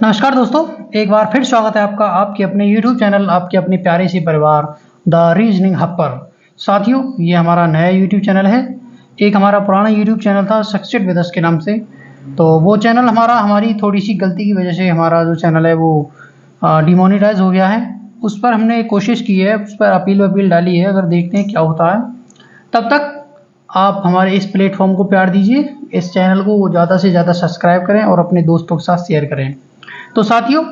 नमस्कार दोस्तों, एक बार फिर स्वागत है आपका आपके अपने YouTube चैनल, आपके अपने प्यारे से परिवार द रीजनिंग हब पर। साथियों, ये हमारा नया YouTube चैनल है। एक हमारा पुराना YouTube चैनल था सक्सेड विद अस के नाम से, तो वो चैनल हमारी थोड़ी सी गलती की वजह से हमारा जो चैनल है वो डिमोनेटाइज हो गया है। उस पर हमने कोशिश की है, उस पर अपील डाली है, अगर देखते हैं क्या होता है। तब तक आप हमारे इस प्लेटफॉर्म को प्यार दीजिए, इस चैनल को ज़्यादा से ज़्यादा सब्सक्राइब करें और अपने दोस्तों के साथ शेयर करें। तो साथियों,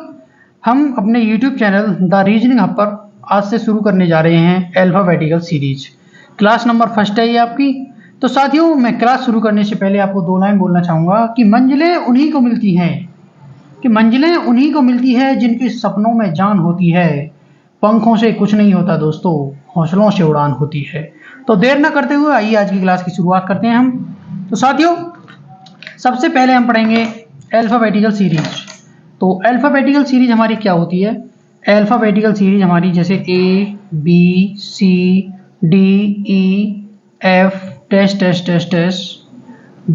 हम अपने YouTube channel the reasoning hub पर आज से शुरू करने जा रहे हैं alphabetical series. Class number first है ये आपकी। तो साथियों, मैं क्लास शुरू करने से पहले आपको दो लाइन बोलना चाहूँगा कि मंजिलें उन्हीं को मिलती हैं जिनके सपनों में जान होती है। पंखों से कुछ नहीं होता दोस्तों, हौसलों से उड़ान होती है। तो देर न करते हुए आइए आज की क्लास की शुरुआत करते हैं हम। तो साथियों, सबसे पहले हम पढ़ेंगे अल्फाबेटिकल सीरीज। तो अल्फाबेटिकल सीरीज हमारी क्या होती है? अल्फाबेटिकल सीरीज हमारी जैसे A B C D E F dash dash dash dash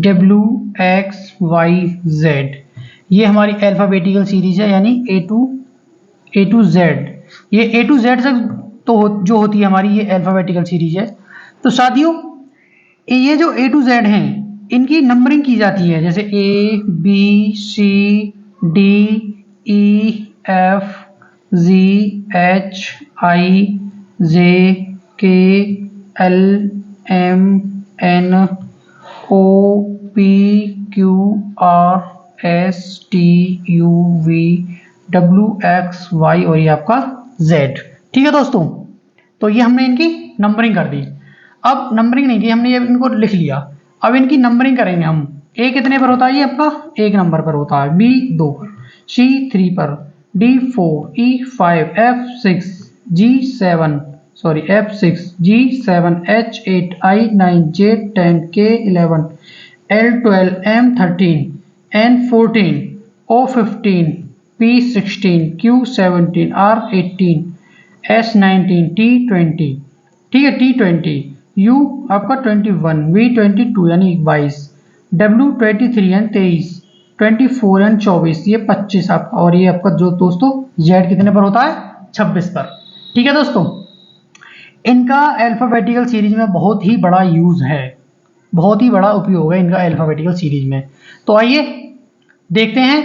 W X Y Z, ये हमारी अल्फाबेटिकल सीरीज है, यानी A to Z। ये A to Z तक तो जो होती है हमारी ये अल्फाबेटिकल सीरीज है। तो साथियों, ये जो A to Z हैं इनकी नंबरिंग की जाती है, जैसे A B C D E F G H I J K L M N O P Q R S T U V W X Y और ये आपका Z। ठीक है दोस्तों, तो ये हमने इनकी नंबरिंग कर दी। अब नंबरिंग नहीं की हमने, ये इनको लिख लिया। अब इनकी नंबरिंग करेंगे हम। A कितने पर होता है? ये आपका 1 नंबर पर होता है, B 2 पर, C 3 पर, D 4, E 5, F 6, G 7, H 8, I 9, J 10, K 11, L 12, M 13, N 14, O 15, P 16, Q 17, R 18, S 19, T 20। ठीक है, T 20, U आपका 21, V 22 यानी 22, W 23 यानी 23, 24 यानी 24, ये 25 आपका, और ये आपका जो दोस्तों Z कितने पर होता है? 26 पर। ठीक है दोस्तों, इनका अल्फाबेटिकल सीरीज में बहुत ही बड़ा यूज है, बहुत ही बड़ा उपयोग है इनका अल्फाबेटिकल सीरीज में। तो आइए देखते हैं।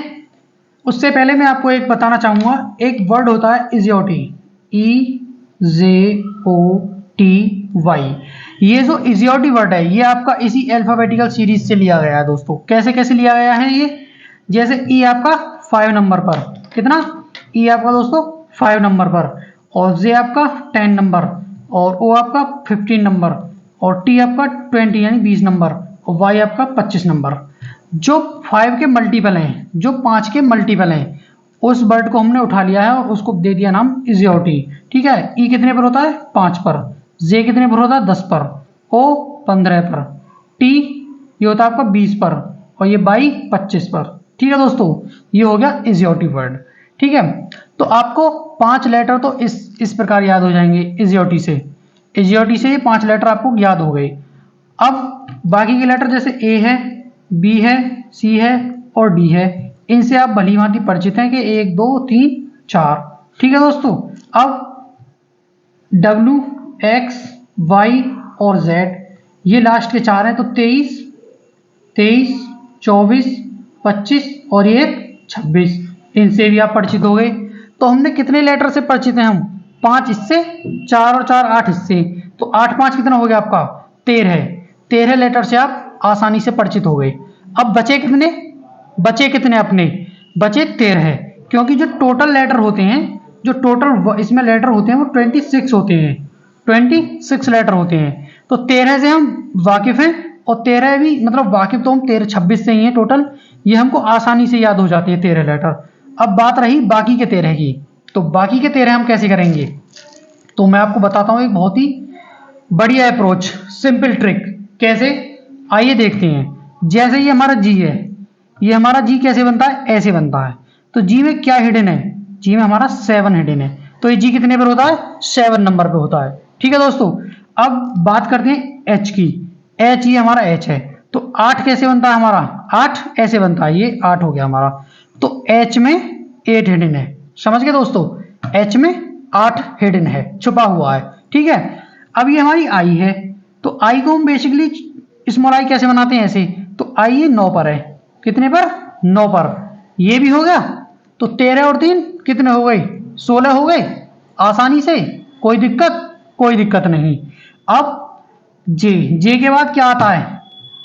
उससे पहले मैं आपको एक बताना चाहूँगा, एक वर्ड होता है इजियोटी, EJOTY। ये जो इजियोटी वर्ड है ये आपका इसी अल्फाबेटिकल सीरीज से लिया गया है दोस्तों। कैसे कैसे लिया गया है ये? जैसे E आपका 5 नंबर पर, कितना? E आपका दोस्तों 5 नंबर पर, और J आपका 10 नंबर, और O आपका 15 नंबर, और T आपका 20 यानी 20 नंबर, और Y आपका 25 नंबर। जो 5 के मल्टीपल हैं, जो 5 के मल्टीपल हैं, उस वर्ड को हमने उठा लिया है और उसको दे दिया नाम इजियोटी। ठीक है, E कितने पर होता है? 5 पर, J कितने पर होता है? 10 पर, O 15 पर, T ये होता है आपका 20 पर, और ये Y 25 पर। ठीक है दोस्तों, ये हो गया इजियोटी वर्ड। ठीक है, तो आपको 5 लेटर तो इस प्रकार याद हो जाएंगे इजियोटी से ये 5 लेटर आपको याद हो गए। अब बाकी के लेटर जैसे A है, B है, C है और D है, इनसे आप भली भांति परिचित हैं कि 1 2 3 4। ठीक है दोस्तों, अब W X Y और Z ये लास्ट के 4 हैं, तो 23 24 25 और ये 26, इनसे भी आप परिचित हो गए। तो हमने कितने लेटर से परिचित हैं हम? 5 इससे, 4 और 4 8 इससे, तो 8 5 कितना हो गया आपका? 13 लेटर से आप आसानी से परिचित हो गए। अब बचे कितने अपने? बचे 13, क्योंकि जो टोटल लेटर होते हैं, जो टोटल इसमें लेटर होते हैं वो 26 होते हैं, 26 लेटर होते हैं। तो 13 से हम वाकिफ हैं, और 13 भी मतलब वाकिफ तो हम 26 से ही हैं टोटल, ये हमको आसानी से याद हो जाते हैं 13 लेटर। अब बात रही बाकी के 13 की, तो बाकी के 13 हम कैसे करेंगे? तो मैं आपको बताता हूँ एक बहुत ही बढ़िया अप्रोच, सिंपल ट्रिक। कैसे? आइए देखते हैं। जैसे ये हमारा G है, ये हमारा G कैसे बनता है? ऐसे बनता है। तो G में क्या हिडन है? G में हमारा 7 हिडन है, तो ये G कितने पर होता है? 7 नंबर पे होता है। ठीक है दोस्तों, अब बात करते हैं H की। H ये हमारा H है, तो 8 कैसे बनता है हमारा? 8 ऐसे बनता है, ये 8 हो गया हमारा। तो H में 8 हिडन है। समझ गए दोस्तों, H में 8 हिडन है, छुपा हुआ है। ठीक है, अब ये हमारी I है, तो I को हम बेसिकली स्मॉल I कैसे बनाते हैं ऐसे, तो I ये 9 पर है, कितने पर, 9 पर, ये भी हो गया, तो 13 और 3 कितने हो गए, 16 हो गए आसानी से, कोई दिक्कत नहीं। अब जे के बाद क्या आता है,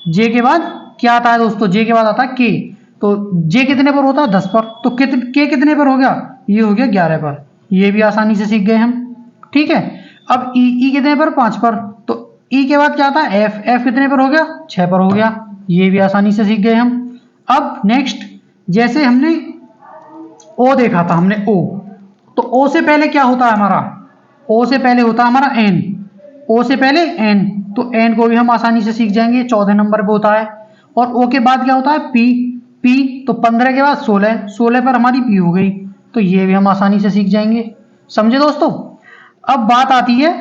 जे के बाद क्या आता है दोस्तों, जे के बाद आता है के, तो जे कितने पर होता है, 10 पर, तो के कितने पर हो गया, ये हो गया 11 पर, ये भी आसानी से सीख गए हम। ठीक है, अब ई कितने पर, 5 पर, तो ई के बाद क्या आता है, एफ कितने पर हो गया, 6 पर हो गया, ये भी आसानी से सीख गए हम। अब नेक्स्ट, जैसे हमने ओ देखा था, हमने ओ, तो ओ से पहले क्या होता है हमारा, ओ से पहले होता है हमारा एन, ओ से पहले एन, तो एन को भी हम आसानी से सीख जाएंगे, 14 नंबर पे होता है। और ओ के बाद क्या होता है, पी, तो 15 के बाद 16 पर हमारी पी हो गई, तो ये भी हम आसानी से सीख जाएंगे। समझे दोस्तों। अब बात आती है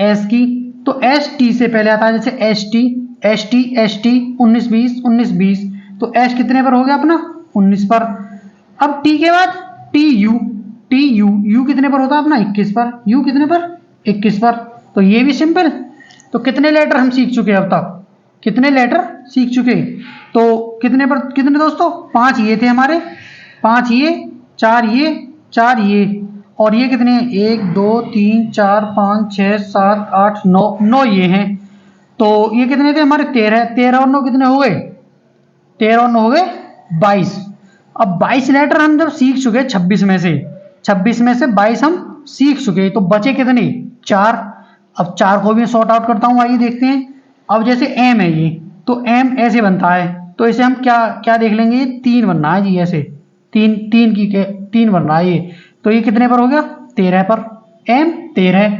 एस की, तो एस टी से पहले आता है, जैसे एस टी 19 20, तो एस कितने पर हो गया अपना, 19 पर। अब टी के बाद टी यू कितने पर होता है अपना, 21 पर, यू कितने पर, 21 पर, तो ये भी सिंपल। तो कितने लेटर हम सीख चुके अब तक, कितने लेटर सीख चुके, तो कितने पर, कितने दोस्तों, 5 ये थे हमारे, 5 ये, 4 ये, 4 ये, और ये कितने, 1 2 3 4 5 6 7 8 9 ये हैं, तो ये कितने थे हमारे, 13 और 9 कितने हो गए, 13 और 9 हो गए 22। अब 22 लेटर हम जब सीख चुके 26 में से 22 हम सीख चुके, तो बचे कितने, 4। अब 4 को भी सॉर्ट आउट करता हूं, आइए देखते हैं। अब जैसे एम है ये, तो एम ऐसे बनता है, तो इसे हम क्या देख लेंगे, ये 3 बनना है जी, ऐसे 3 बन रहा है ये, तो ये कितने पर हो गया, 13 पर, एम 13।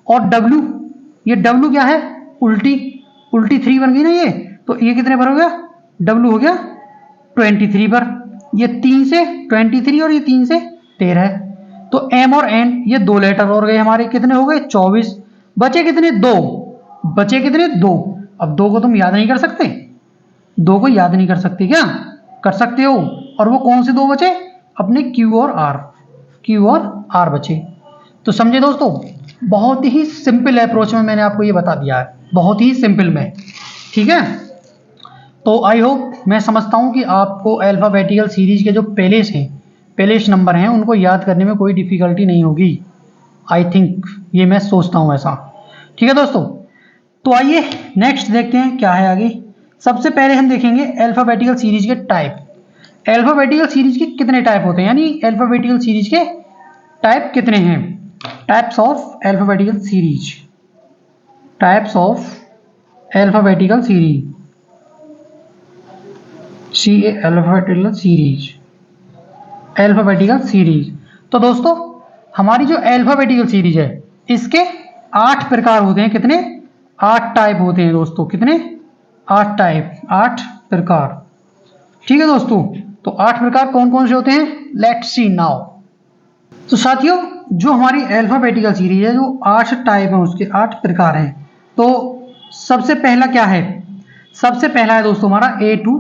और डब्ल्यू, ये डब्ल्यू क्या है, उल्टी 3 बन गई ना ये, तो ये कितने पर हो गया, डब्ल्यू हो गया 23 पर, ये 3 से 23 और ये 3 से 13, तो एम और एन ये 2 लेटर और गए हमारे, कितने हो गए 24, बचे कितने, 2। अब 2 को तुम याद नहीं कर सकते, 2 को याद नहीं कर सकते क्या, कर सकते हो। और वो कौन से 2 बचे, अपने क्यू और आर बचे। तो समझे दोस्तों, बहुत ही सिंपल अप्रोच में मैंने आपको ये बता दिया है, बहुत ही सिंपल में। ठीक है, तो आई होप, मैं समझता हूं कि आपको अल्फाबेटिकल सीरीज के जो पेलेस नंबर हैं उनको याद करने में कोई डिफिकल्टी नहीं होगी, आई थिंक, ये मैं सोचता हूं ऐसा। ठीक है दोस्तों, तो आइए नेक्स्ट देखते हैं क्या है आगे। सबसे पहले हम देखेंगे अल्फाबेटिकल सीरीज के टाइप। अल्फाबेटिकल सीरीज के कितने टाइप होते हैं, यानी अल्फाबेटिकल सीरीज के टाइप कितने हैं, types of alphabetical series, alphabetical series. तो दोस्तों, हमारी जो अल्फाबेटिकल सीरीज है इसके 8 प्रकार होते हैं, कितने, 8 टाइप होते हैं दोस्तों, कितने, 8 टाइप, 8 प्रकार। ठीक है दोस्तों, तो 8 प्रकार कौन कौन से होते हैं, लेट्स सी नाउ। तो साथियों, जो हमारी अल्फाबेटिकल सीरीज है, जो 8 टाइप है उसके 8 प्रकार हैं। तो सबसे पहला क्या है, सबसे पहला है दोस्तों हमारा A to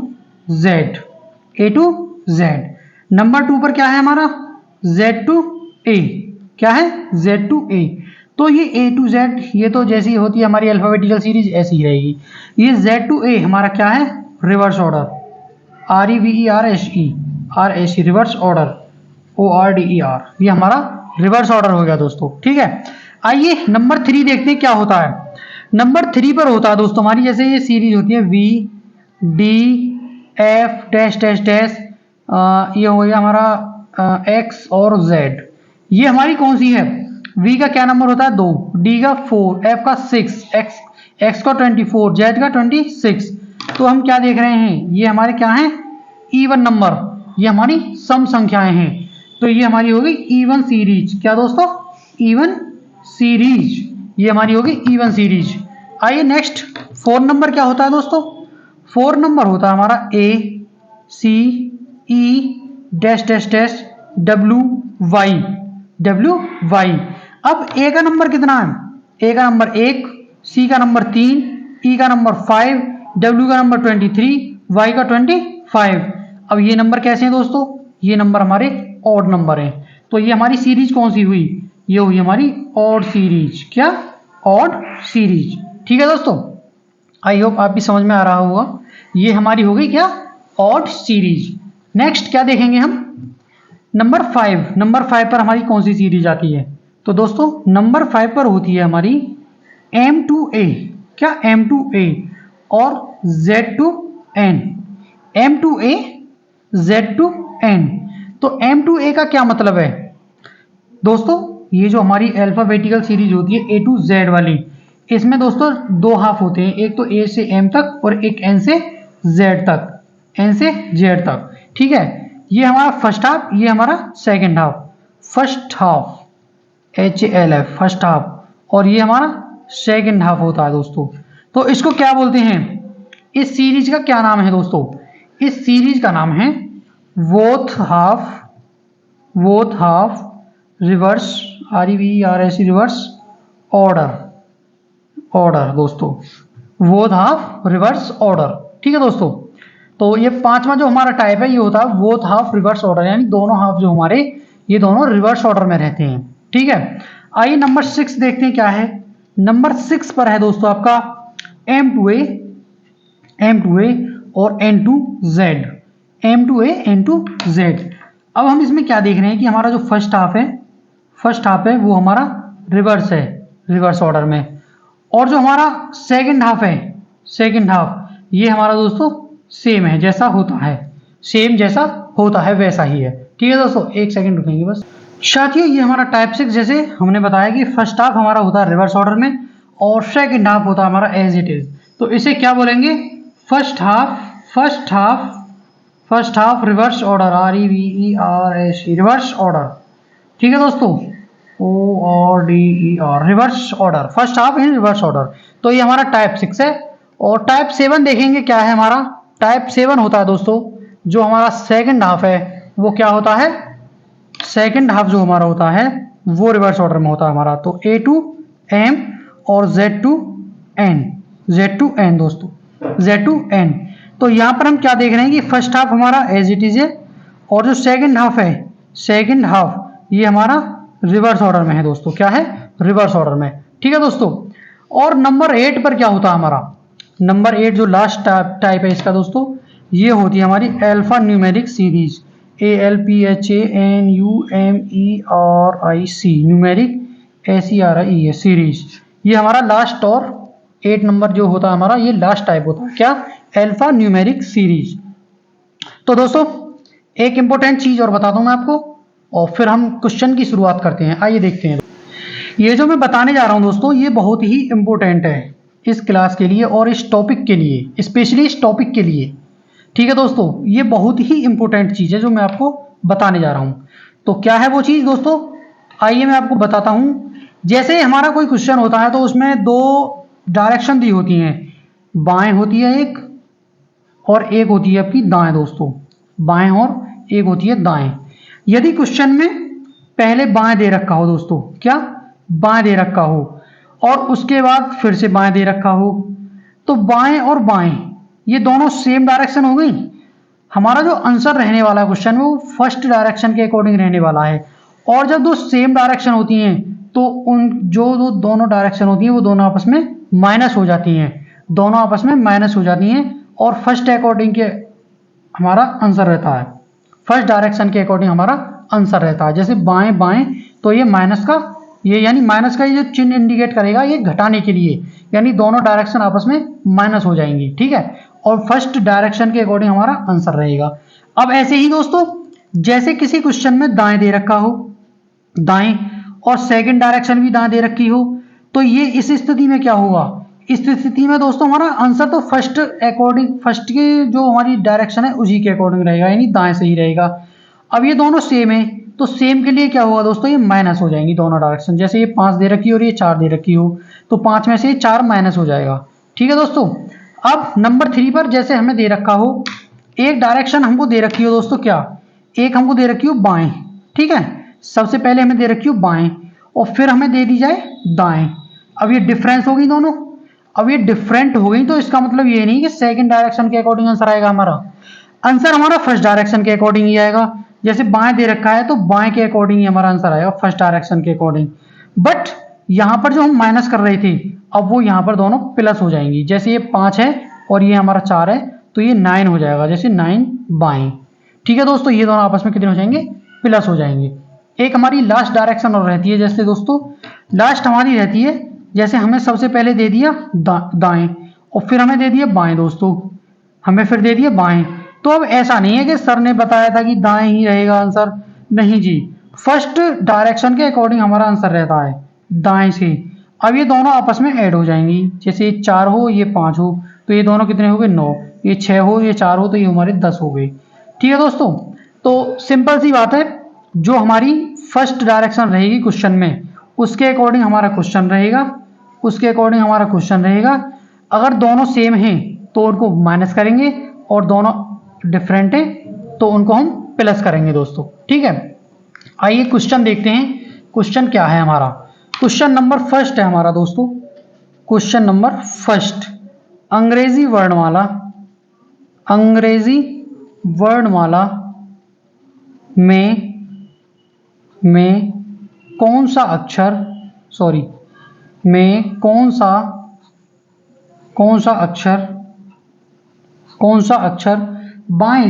Z। नंबर 2 पर क्या है हमारा, Z to A, क्या है, Z to A। तो ये A to Z, ये तो जैसी होती है हमारी अल्फाबेटिकल सीरीज ऐसी ही रहेगी। ये Z to A हमारा क्या है, reverse order, REVERSE, reverse order, ORDER, ये हमारा रिवर्स ऑर्डर हो गया दोस्तों। ठीक है, आइए नंबर 3 देखते हैं क्या होता है। नंबर 3 पर होता है दोस्तों हमारी, जैसे ये सीरीज होती है VDF -- ये हो गया हमारा X और Z। ये हमारी कौन सी है, V का क्या नंबर होता है, 2, D का 4, F का 6, X का 24, Z का 26। तो हम क्या देख रहे हैं, ये हमारे क्या हैं, इवन नंबर, ये हमारी सम संख्याएं हैं, तो ये हमारी होगी इवन सीरीज। क्या दोस्तों, इवन सीरीज, ये हमारी होगी इवन सीरीज। आइए नेक्स्ट 4 नंबर क्या होता है दोस्तों, 4 नंबर होता है हमारा ACE -- WY। अब A का नंबर कितना है, A का नंबर 1, C का नंबर 3, E का नंबर 5, W का नंबर 23, Y का 25। अब ये नंबर कैसे हैं दोस्तों, ये नंबर हमारे ऑड नंबर है। तो ये हमारी सीरीज कौन सी हुई, ये हुई हमारी ऑड सीरीज। क्या, ऑड सीरीज। ठीक है दोस्तों, आई होप आप भी समझ में आ रहा होगा। ये हमारी हो गई क्या, ऑड सीरीज। नेक्स्ट क्या देखेंगे हम, नंबर 5। नंबर 5 पर हमारी कौन सी सीरीज आती है, तो दोस्तों नंबर 5 पर होती है हमारी M2A। क्या, M2A और Z2N। M2A Z2N। तो M2A का क्या मतलब है दोस्तों, ये जो हमारी अल्फाबेटिकल सीरीज होती है A to Z वाली, इसमें दोस्तों दो हाफ होते हैं, एक तो A से M तक और एक N से Z तक, N से Z तक। ठीक है, ये हमारा फर्स्ट हाफ, ये हमारा second half. First half HALF, first half, और ये हमारा सेकंड हाफ होता है दोस्तों। तो इसको क्या बोलते हैं, इस सीरीज का क्या नाम है दोस्तों, इस सीरीज का नाम है both half, both half reverse, REVERS reverse order, order दोस्तों, वोथ हाफ रिवर्स ऑर्डर। ठीक है दोस्तों, तो ये पांचवा जो हमारा टाइप है ये होता है वोथ हाफ रिवर्स ऑर्डर, यानी दोनों हाफ जो हमारे ये दोनों रिवर्स ऑर्डर में रहते हैं। ठीक है, आइए नंबर 6 देखते हैं क्या है। नंबर 6 पर है दोस्तों आपका M2A, M2A और N2Z, M2A N2Z। अब हम इसमें क्या देख रहे हैं कि हमारा जो फर्स्ट हाफ है, फर्स्ट हाफ है वो हमारा रिवर्स है, रिवर्स ऑर्डर में, और जो हमारा सेकंड हाफ है, सेकंड हाफ ये हमारा दोस्तों सेम है, जैसा होता है, सेम जैसा होता है वैसा ही है। ठीक है दोस्तों, एक सेकंड रुकेंगे बस। साथियों ये हमारा टाइप 6, जैसे हमने बताया कि फर्स्ट हाफ हमारा होता है रिवर्स ऑर्डर में और सेकंड हाफ होता है हमारा एज इट इज। तो इसे क्या बोलेंगे, first half, first half, first half reverse order, REVERS reverse order. ठीक है दोस्तों, ORDER reverse order, first half in reverse order. तो ये हमारा टाइप 6 है। और टाइप 7 देखेंगे क्या है हमारा, टाइप 7 होता है दोस्तों जो हमारा सेकंड हाफ है वो क्या होता है, सेकंड हाफ जो हमारा होता है वो रिवर्स ऑर्डर में होता है हमारा। तो A to M और Z to N, Z to N दोस्तों, Z to N। तो यहाँ पर हम क्या देख रहे हैं कि फर्स्ट हाफ हमारा एज इट इज है और जो सेकंड हाफ है, सेकंड हाफ ये हमारा रिवर्स ऑर्डर में है दोस्तों। क्या है, रिवर्स ऑर्डर में। ठीक है दोस्तों, और नंबर 8 पर क्या होता है हमारा, नंबर 8 जो लास्ट टाइप है इसका दोस्तों, ये होती है हमारी alpha numeric series, ALPHANUMERIC numeric SERIE series. ये हमारा लास्ट और 8 नंबर जो होता है हमारा ये लास्ट टाइप होता है, क्या, अल्फा न्यूमेरिक सीरीज। तो दोस्तों एक इंपॉर्टेंट चीज और बता दूं मैं आपको और फिर हम क्वेश्चन की शुरुआत करते हैं। आइए देखते हैं, ये जो मैं बताने जा रहा हूं दोस्तों ये बहुत ही इंपॉर्टेंट है इस क्लास के लिए और इस टॉपिक के लिए, स्पेशली इस टॉपिक के लिए। ठीक है दोस्तों, ये बहुत ही इंपॉर्टेंट चीज है जो मैं आपको बताने जा रहा हूं। तो क्या है वो चीज दोस्तों, आइए मैं आपको बताता हूं। जैसे हमारा कोई क्वेश्चन होता है तो उसमें दो डायरेक्शन दी होती हैं, बाएं होती है एक और एक होती है आपकी दाएं दोस्तों, बाएं और एक होती है दाएं। यदि क्वेश्चन में पहले बाएं दे रखा हो दोस्तों, क्या, बाएं दे रखा हो और उसके बाद फिर से बाएं दे रखा हो, तो बाएं और बाएं ये दोनों सेम डायरेक्शन हो गई। हमारा जो आंसर रहने वाला क्वेश्चन वो फर्स्ट डायरेक्शन के अकॉर्डिंग रहने वाला है। और जब दो सेम डायरेक्शन होती हैं तो उन जो दोनों डायरेक्शन होती हैं वो दोनों आपस में माइनस हो जाती हैं, दोनों आपस में माइनस हो जाती हैं और फर्स्ट अकॉर्डिंग के हमारा आंसर रहता है, फर्स्ट डायरेक्शन के अकॉर्डिंग हमारा आंसर रहता है। जैसे बाएं बाएं तो ये माइनस का, ये यानी माइनस का ये जो चिन्ह इंडिकेट करेगा ये घटाने के लिए, यानी दोनों डायरेक्शन आपस में माइनस हो जाएंगी। ठीक है, और फर्स्ट डायरेक्शन के अकॉर्डिंग हमारा आंसर रहेगा। अब ऐसे ही दोस्तों जैसे किसी क्वेश्चन में दाएं दे रखा हो, दाएं और सेकंड डायरेक्शन भी दाएं दे रखी हो, तो ये इस स्थिति में क्या होगा, इस स्थिति में दोस्तों हमारा आंसर तो फर्स्ट अकॉर्डिंग, फर्स्ट की जो हमारी डायरेक्शन है उसी के अकॉर्डिंग रहेगा, यानी दाएं से ही रहेगा। अब ये दोनों सेम है तो सेम के लिए क्या होगा दोस्तों, ये माइनस हो जाएंगी दोनों डायरेक्शन। जैसे ये 5 दे रखी हो और ये 4 दे रखी हो तो 5 में से 4 माइनस हो जाएगा। ठीक है दोस्तों, अब नंबर 3 पर जैसे हमें दे रखा हो, एक डायरेक्शन हमको दे रखी हो दोस्तों, क्या, एक हमको दे रखी हो बाएं। ठीक है, सबसे पहले हमें दे रखी हो बाएं और फिर हमें दे दी जाए दाएं। अब ये डिफरेंस हो गई दोनों, अब ये डिफरेंट हो गई तो इसका मतलब ये नहीं कि सेकंड डायरेक्शन के अकॉर्डिंग आंसर आएगा हमारा, आंसर हमारा फर्स्ट डायरेक्शन के अकॉर्डिंग ही आएगा। जैसे बाएं दे रखा है तो बाएं के अकॉर्डिंग ही हमारा आंसर आएगा, फर्स्ट डायरेक्शन के अकॉर्डिंग। बट यहां पर जो हम माइनस कर रहे थे, अब वो यहां पर दोनों प्लस हो जाएंगी। जैसे ये 5 है और ये हमारा 4 है, तो ये 9 हो जाएगा, जैसे 9 बाएं। ठीक है दोस्तों, ये दोनों आपस में कितने हो जाएंगे, प्लस हो जाएंगे। एक हमारी लास्ट डायरेक्शन और रहती है, जैसे दोस्तों लास्ट हमारी रहती है, जैसे हमें सबसे पहले दे दिया दाएं और फिर हमें दे दिया बाएं दोस्तों, हमें फिर दे दिया बाएं। तो अब ऐसा नहीं है कि सर ने बताया था कि दाएं ही रहेगा आंसर, नहीं जी, फर्स्ट डायरेक्शन के अकॉर्डिंग हमारा आंसर रहता है दाएं से। अब ये दोनों आपस में ऐड हो जाएंगी, जैसे ये 4 हो ये 5 हो, तो ये दोनों कितने हो गए 9, ये 6 हो ये 4 हो, तो ये हमारे 10 हो गए। ठीक है दोस्तों, तो सिंपल सी बात है, जो हमारी फर्स्ट डायरेक्शन रहेगी क्वेश्चन में, उसके अकॉर्डिंग हमारा क्वेश्चन रहेगा, उसके अकॉर्डिंग हमारा क्वेश्चन रहेगा। अगर दोनों सेम हैं तो उनको माइनस करेंगे, और दोनों डिफरेंट है तो उनको हम प्लस करेंगे दोस्तों। ठीक है, आइए क्वेश्चन देखते हैं। क्वेश्चन क्या है हमारा, क्वेश्चन नंबर फर्स्ट है हमारा दोस्तों, क्वेश्चन नंबर फर्स्ट। अंग्रेजी वर्णमाला, अंग्रेजी वर्णमाला में कौन सा अक्षर, सॉरी, में कौन सा अक्षर बाएं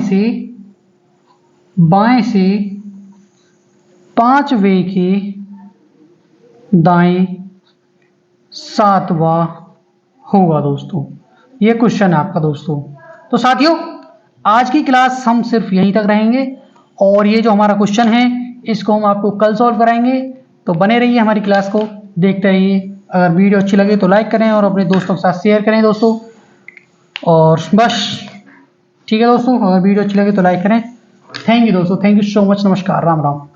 से 5वें के दाएं 7वां होगा दोस्तों। ये क्वेश्चन है आपका दोस्तों। तो साथियों, आज की क्लास हम सिर्फ यहीं तक रहेंगे, और ये जो हमारा क्वेश्चन है इसको हम आपको कल सॉल्व कराएंगे। तो बने रहिए हमारी क्लास को, देखते रहिए। अगर वीडियो अच्छी लगे तो लाइक करें और अपने दोस्तों के साथ शेयर करें दोस्तों। और बस ठीक है दोस्तों, अगर वीडियो अच्छी लगे तो लाइक करें। थैंक यू दोस्तों, थैंक यू सो मच, नमस्कार, राम राम।